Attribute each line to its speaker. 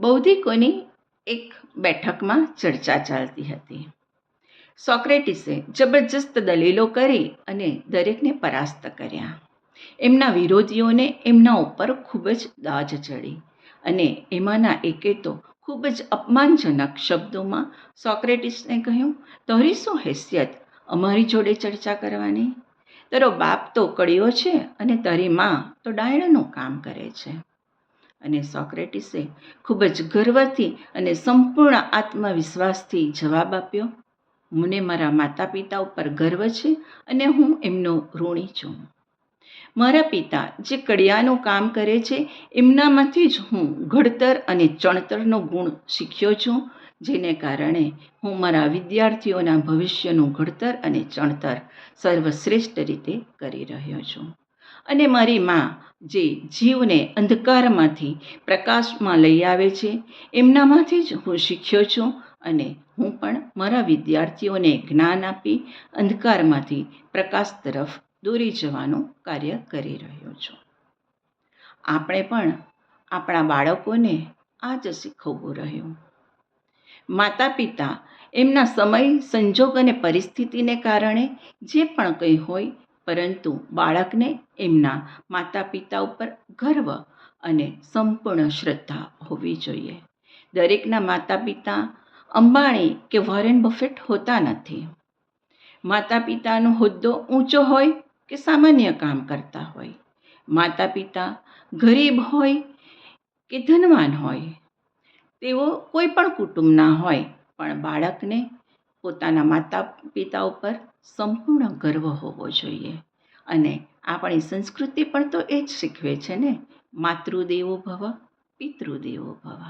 Speaker 1: બૌદ્ધિકોની એક બેઠકમાં ચર્ચા ચાલતી હતી. સોક્રેટિસે જબરજસ્ત દલીલો કરી અને દરેકને પરાસ્ત કર્યા. એમના વિરોધીઓને એમના ઉપર ખૂબ જ દાજ ચડી અને એમાંના એકે તો ખૂબ જ અપમાનજનક શબ્દોમાં સોક્રેટિસને કહ્યું, તારી શું હેસિયત અમારી જોડે ચર્ચા કરવાની? તારો બાપ તો કડિયો છે અને તારી માં તો ડાયણનું કામ કરે છે. અને સોક્રેટિસે ખૂબ જ ગર્વથી અને સંપૂર્ણ આત્મવિશ્વાસથી જવાબ આપ્યો, મને મારા માતા પિતા ઉપર ગર્વ છે અને હું એમનો ઋણી છું. મારા પિતા જે કડિયાનું કામ કરે છે એમનામાંથી જ હું ઘડતર અને ચણતરનો ગુણ શીખ્યો છું, જેને કારણે હું મારા વિદ્યાર્થીઓના ભવિષ્યનું ઘડતર અને ચણતર સર્વશ્રેષ્ઠ રીતે કરી રહ્યો છું. અને મારી માં જે જીવને અંધકારમાંથી પ્રકાશમાં લઈ આવે છે એમનામાંથી જ હું શીખ્યો છું અને હું પણ મારા વિદ્યાર્થીઓને જ્ઞાન આપી અંધકારમાંથી પ્રકાશ તરફ દોરી જવાનું કાર્ય કરી રહ્યો છું. આપણે પણ આપણા બાળકોને આ જ શીખવવું રહ્યું. માતા પિતા એમના સમય, સંજોગ અને પરિસ્થિતિને કારણે જે પણ કંઈ હોય, પરંતુ બાળકને એમના માતા પિતા ઉપર ગર્વ અને સંપૂર્ણ શ્રદ્ધા હોવી જોઈએ. દરેકના માતા પિતા અંબાણી કે વોરેન બફેટ હોતા નથી. માતા પિતાનો હોદ્દો ઊંચો હોય કે સામાન્ય કામ કરતા હોય, માતા પિતા ગરીબ હોય કે ધનવાન હોય, તેઓ કોઈ પણ કુટુંબના હોય, પણ બાળકને પોતાના માતા પિતા ઉપર સંપૂર્ણ ગર્વ હોવો જોઈએ. અને આપણી સંસ્કૃતિ પણ તો એ જ શીખવે છે ને, માતૃદેવો ભવ, પિતૃદેવો ભવ.